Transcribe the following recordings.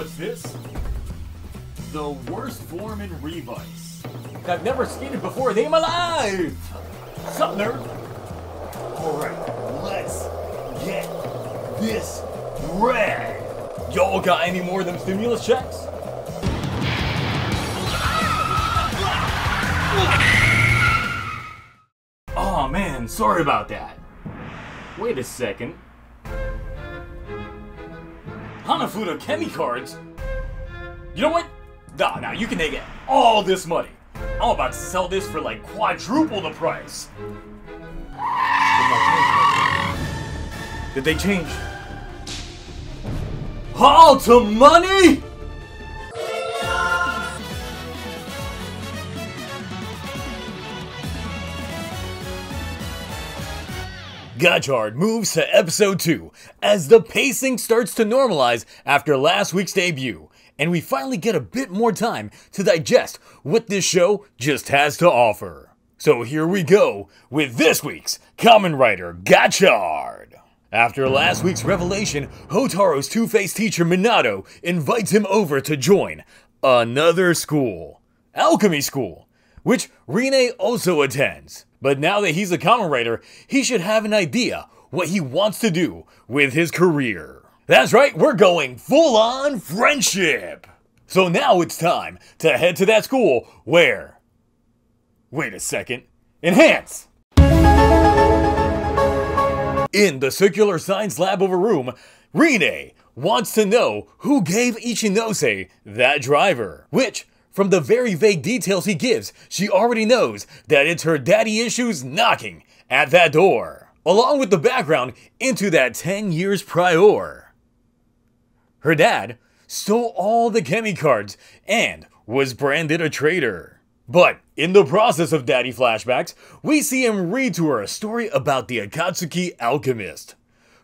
What's this? The worst form in Revice. I've never skated before a day in my life! Sup, nerd? Alright, let's get this red! Y'all got any more of them stimulus checks? Oh man, sorry about that. Wait a second. Hanafuda Kemi cards? You know what? Nah, you can take all this money. I'm about to sell this for like quadruple the price. Did they change? All to money? Gachard moves to episode 2 as the pacing starts to normalize after last week's debut, and we finally get a bit more time to digest what this show just has to offer. So here we go with this week's Kamen Rider Gachard. After last week's revelation, Hotaro's two-faced teacher Minato invites him over to join another school, Alchemy School, which Rin also attends. But now that he's a Kamen Rider, he should have an idea what he wants to do with his career. That's right, we're going full-on friendship! So now it's time to head to that school where... Wait a second. Enhance! In the circular science lab of a room, Rin wants to know who gave Ichinose that driver, which... From the very vague details he gives, she already knows that it's her daddy issues knocking at that door, along with the background into that 10 years prior. Her dad stole all the Kemi cards and was branded a traitor. But in the process of daddy flashbacks, we see him read to her a story about the Akatsuki alchemist,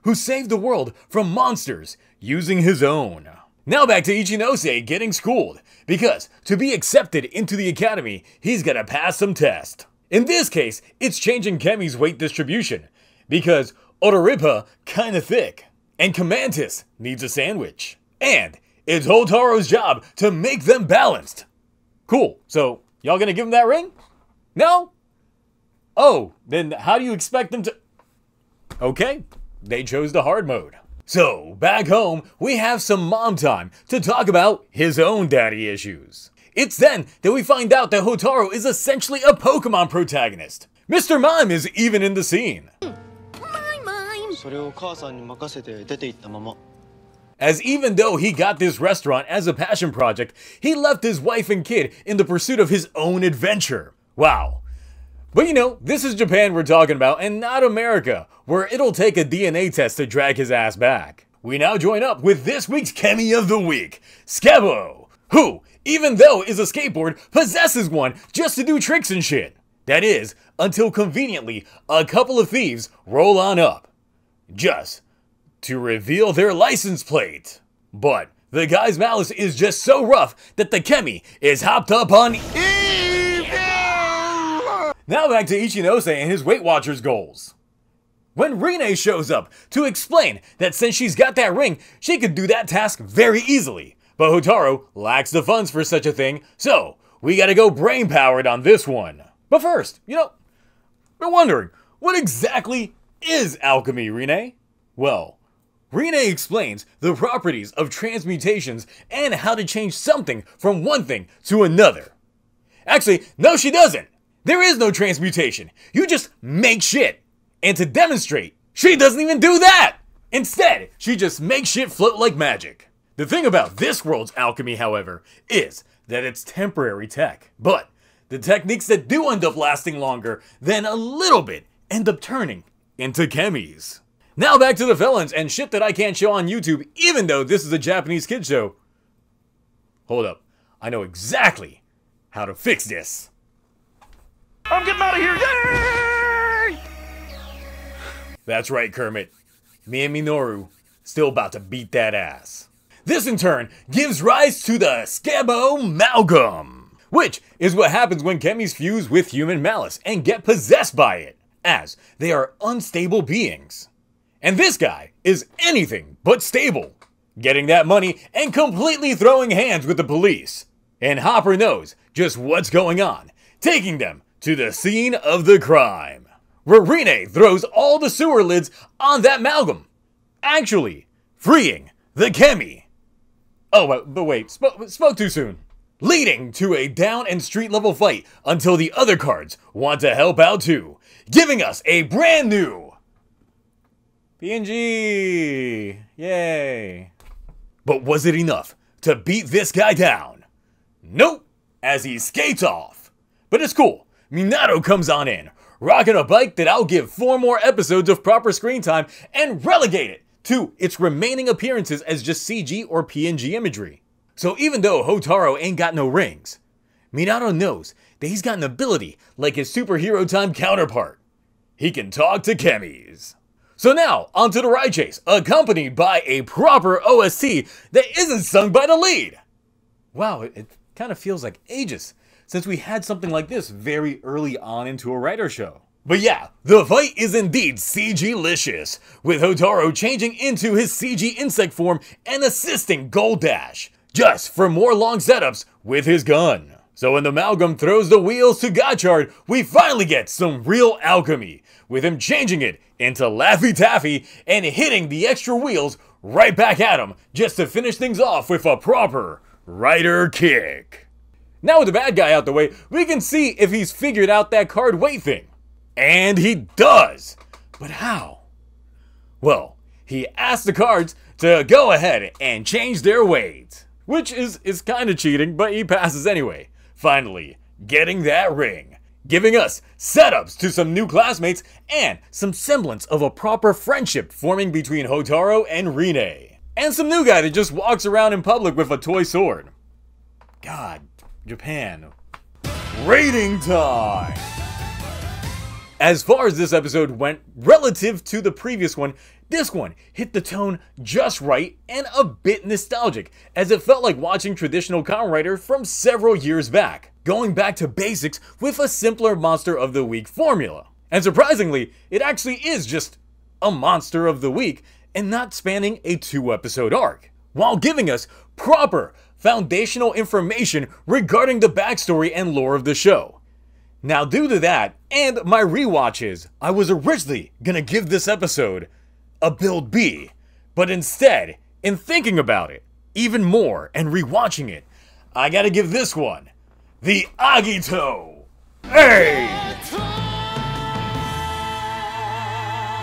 who saved the world from monsters using his own. Now back to Ichinose getting schooled, because to be accepted into the academy, he's gotta pass some tests. In this case, it's changing Kemi's weight distribution, because Odoripa kinda thick, and Kamantis needs a sandwich. And it's Hotaro's job to make them balanced. Cool, so y'all gonna give him that ring? No? Oh, then how do you expect them to... Okay, they chose the hard mode. So, back home, we have some mom time to talk about his own daddy issues. It's then that we find out that Hotaro is essentially a Pokemon protagonist. Mr. Mime is even in the scene. As even though he got this restaurant as a passion project, he left his wife and kid in the pursuit of his own adventure. Wow. But you know, this is Japan we're talking about and not America, where it'll take a DNA test to drag his ass back. We now join up with this week's Kemi of the Week, Skebo, who, even though is a skateboard, possesses one just to do tricks and shit. That is, until conveniently, a couple of thieves roll on up, just to reveal their license plate. But the guy's malice is just so rough that the Kemi is hopped up on Now back to Ichinose and his Weight Watchers goals. When Rin shows up to explain that since she's got that ring, she could do that task very easily. But Hotaro lacks the funds for such a thing, so we gotta go brain-powered on this one. But first, you know, we're wondering, what exactly is alchemy, Rin? Well, Rin explains the properties of transmutations and how to change something from one thing to another. Actually, no she doesn't. There is no transmutation. You just make shit. And to demonstrate, she doesn't even do that. Instead, she just makes shit float like magic. The thing about this world's alchemy, however, is that it's temporary tech. But the techniques that do end up lasting longer than a little bit end up turning into chemis. Now back to the felons and shit that I can't show on YouTube even though this is a Japanese kid show. Hold up. I know exactly how to fix this. I'm getting out of here! Yay! That's right, Kermit. Me and Minoru still about to beat that ass. This in turn gives rise to the Skebo Amalgam, which is what happens when chemis fuse with human malice and get possessed by it, as they are unstable beings. And this guy is anything but stable. getting that money and completely throwing hands with the police. And Hopper knows just what's going on, taking them to the scene of the crime, where Rene throws all the sewer lids on that amalgam, actually freeing the Chemi. Oh, but wait, spoke too soon. Leading to a down and street level fight until the other cards want to help out too, giving us a brand new PNG. Yay. But was it enough to beat this guy down? Nope, as he skates off. But it's cool. Minato comes on in, rocking a bike that I'll give 4 more episodes of proper screen time and relegate it to its remaining appearances as just CG or PNG imagery. So even though Hotaru ain't got no rings, Minato knows that he's got an ability like his superhero time counterpart. He can talk to Chemis. So now, onto the ride chase, accompanied by a proper OST that isn't sung by the lead. Wow, it kind of feels like ages since we had something like this very early on into a writer show. But yeah, the fight is indeed CG-licious, with Hotaru changing into his CG insect form and assisting Gold Dash, just for more long setups with his gun. So when the amalgam throws the wheels to Gotchard, we finally get some real alchemy, with him changing it into Laffy Taffy and hitting the extra wheels right back at him, just to finish things off with a proper rider kick. Now with the bad guy out the way, we can see if he's figured out that card weight thing. And he does! But how? Well, he asked the cards to go ahead and change their weight, which is kind of cheating, but he passes anyway. Finally, getting that ring, giving us setups to some new classmates and some semblance of a proper friendship forming between Hotaru and Rine. And some new guy that just walks around in public with a toy sword. God, Japan. Rating time! As far as this episode went relative to the previous one, this one hit the tone just right and a bit nostalgic, as it felt like watching traditional Kamen Rider from several years back, going back to basics with a simpler Monster of the Week formula. And surprisingly, it actually is just a Monster of the Week and not spanning a 2-episode arc, while giving us proper foundational information regarding the backstory and lore of the show. Now, due to that, and my rewatches, I was originally gonna give this episode a build B, but instead, in thinking about it even more and rewatching it, I gotta give this one the Agito A!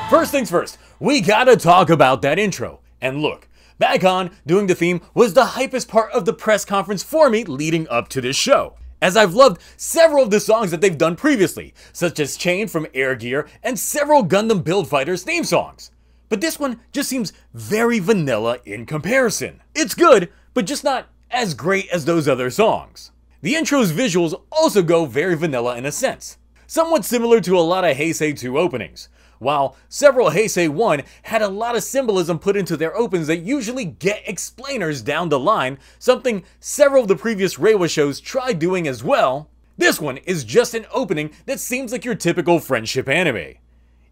First things first, we gotta talk about that intro. And look, back on doing the theme was the hypest part of the press conference for me leading up to this show, as I've loved several of the songs that they've done previously, such as Chain from Air Gear and several Gundam Build Fighters theme songs. But this one just seems very vanilla in comparison. It's good, but just not as great as those other songs. The intro's visuals also go very vanilla in a sense, somewhat similar to a lot of Heisei 2 openings, while several Heisei 1 had a lot of symbolism put into their opens that usually get explainers down the line, something several of the previous Reiwa shows tried doing as well. This one is just an opening that seems like your typical friendship anime.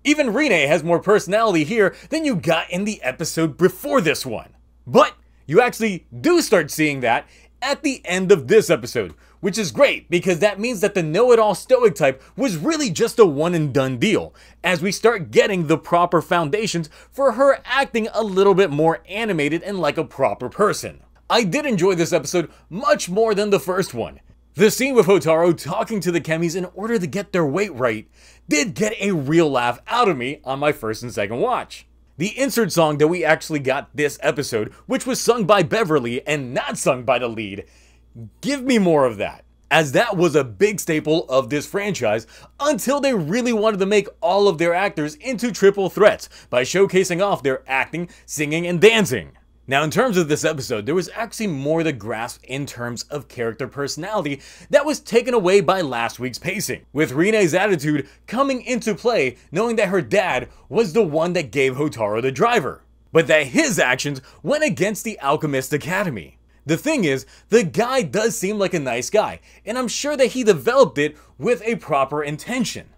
Even Rine has more personality here than you got in the episode before this one. But you actually do start seeing that at the end of this episode, which is great because that means that the know-it-all stoic type was really just a one-and-done deal, as we start getting the proper foundations for her acting a little bit more animated and like a proper person. I did enjoy this episode much more than the first one. The scene with Hotaru talking to the Chemis in order to get their weight right did get a real laugh out of me on my first and second watch. The insert song that we actually got this episode, which was sung by Beverly and not sung by the lead, give me more of that, as that was a big staple of this franchise until they really wanted to make all of their actors into triple threats by showcasing off their acting, singing, and dancing. Now, in terms of this episode, there was actually more to grasp in terms of character personality that was taken away by last week's pacing, with Rine's attitude coming into play knowing that her dad was the one that gave Hotaru the driver, but that his actions went against the Alchemist Academy. The thing is, the guy does seem like a nice guy, and I'm sure that he developed it with a proper intention.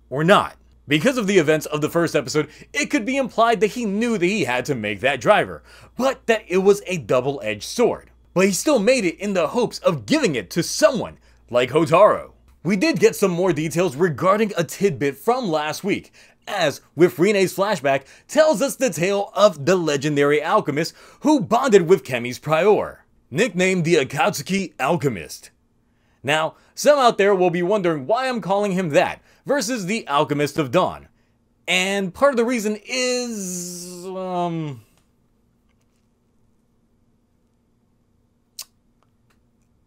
Or not. Because of the events of the first episode, it could be implied that he knew that he had to make that driver, but that it was a double-edged sword. But he still made it in the hopes of giving it to someone like Hotaru. We did get some more details regarding a tidbit from last week, as with Rine's flashback tells us the tale of the legendary alchemist who bonded with Kemi's prior, nicknamed the Akatsuki Alchemist. Now, some out there will be wondering why I'm calling him that versus the Alchemist of Dawn. And part of the reason is...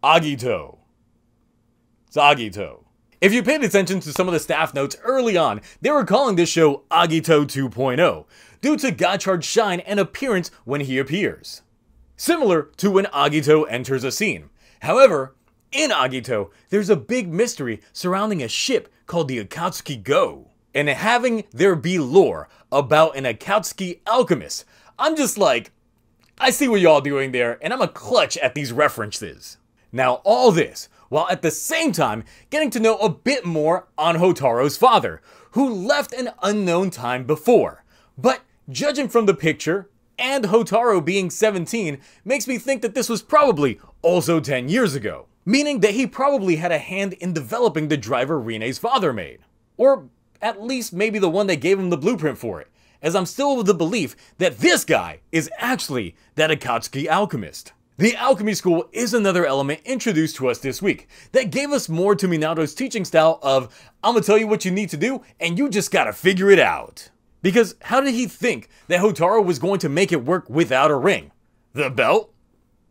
Agito. It's Agito. If you paid attention to some of the staff notes early on, they were calling this show Agito 2.0, due to Gotchard's shine and appearance when he appears. Similar to when Agito enters a scene. However, in Agito, there's a big mystery surrounding a ship called the Akatsuki Go. And having there be lore about an Akatsuki alchemist, I'm just like, I see what y'all doing there, and I'm a clutch at these references. Now all this, while at the same time getting to know a bit more on Hotaru's father, who left an unknown time before. But judging from the picture, and Hotaru being 17, makes me think that this was probably also 10 years ago. Meaning that he probably had a hand in developing the driver Rine's father made. Or at least maybe the one that gave him the blueprint for it, as I'm still of the belief that this guy is actually that Akatsuki alchemist. The alchemy school is another element introduced to us this week that gave us more to Minato's teaching style of, I'm gonna tell you what you need to do and you just gotta figure it out. Because how did he think that Hotaru was going to make it work without a ring? The belt?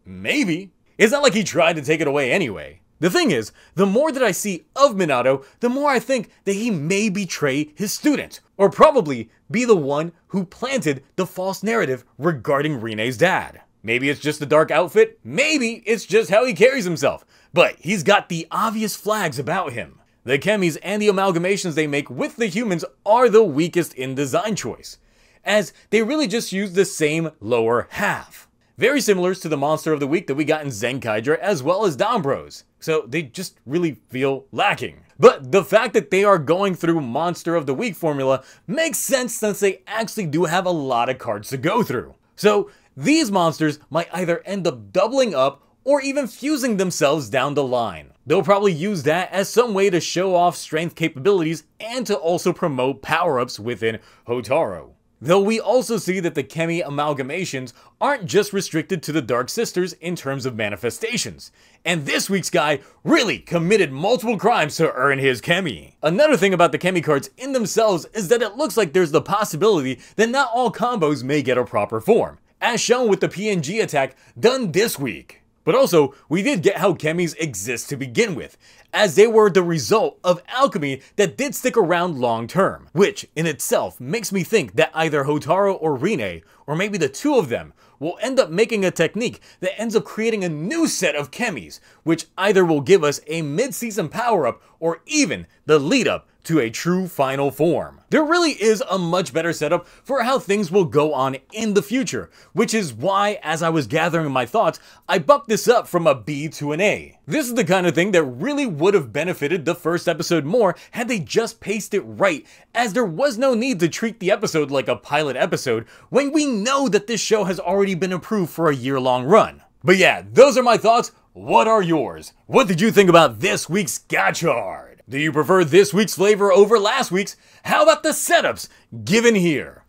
Maybe. It's not like he tried to take it away anyway. The thing is, the more that I see of Minato, the more I think that he may betray his student, or probably be the one who planted the false narrative regarding Rine's dad. Maybe it's just the dark outfit, maybe it's just how he carries himself, but he's got the obvious flags about him. The chemis and the amalgamations they make with the humans are the weakest in design choice, as they really just use the same lower half. Very similar to the monster of the week that we got in Zenkaidra as well as Danbros, so they just really feel lacking. But the fact that they are going through monster of the week formula makes sense since they actually do have a lot of cards to go through. So these monsters might either end up doubling up or even fusing themselves down the line. They'll probably use that as some way to show off strength capabilities and to also promote power-ups within Hotaru. Though we also see that the Chemi amalgamations aren't just restricted to the Dark Sisters in terms of manifestations, and this week's guy really committed multiple crimes to earn his Chemi. Another thing about the Chemi cards in themselves is that it looks like there's the possibility that not all combos may get a proper form, as shown with the PNG attack done this week. But also, we did get how chemis exist to begin with, as they were the result of alchemy that did stick around long term, which in itself makes me think that either Hotaru or Rine, or maybe the two of them, will end up making a technique that ends up creating a new set of chemis, which either will give us a mid-season power-up or even the lead-up to a true final form. There really is a much better setup for how things will go on in the future, which is why, as I was gathering my thoughts, I bumped this up from a B to an A. This is the kind of thing that really would have benefited the first episode more had they just paced it right, as there was no need to treat the episode like a pilot episode when we know that this show has already been approved for a year-long run. But yeah, those are my thoughts. What are yours? What did you think about this week's Gotchard? Do you prefer this week's flavor over last week's? How about the setups given here?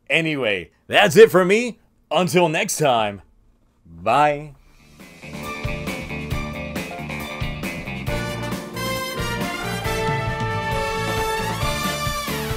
Anyway, that's it for me. Until next time, bye.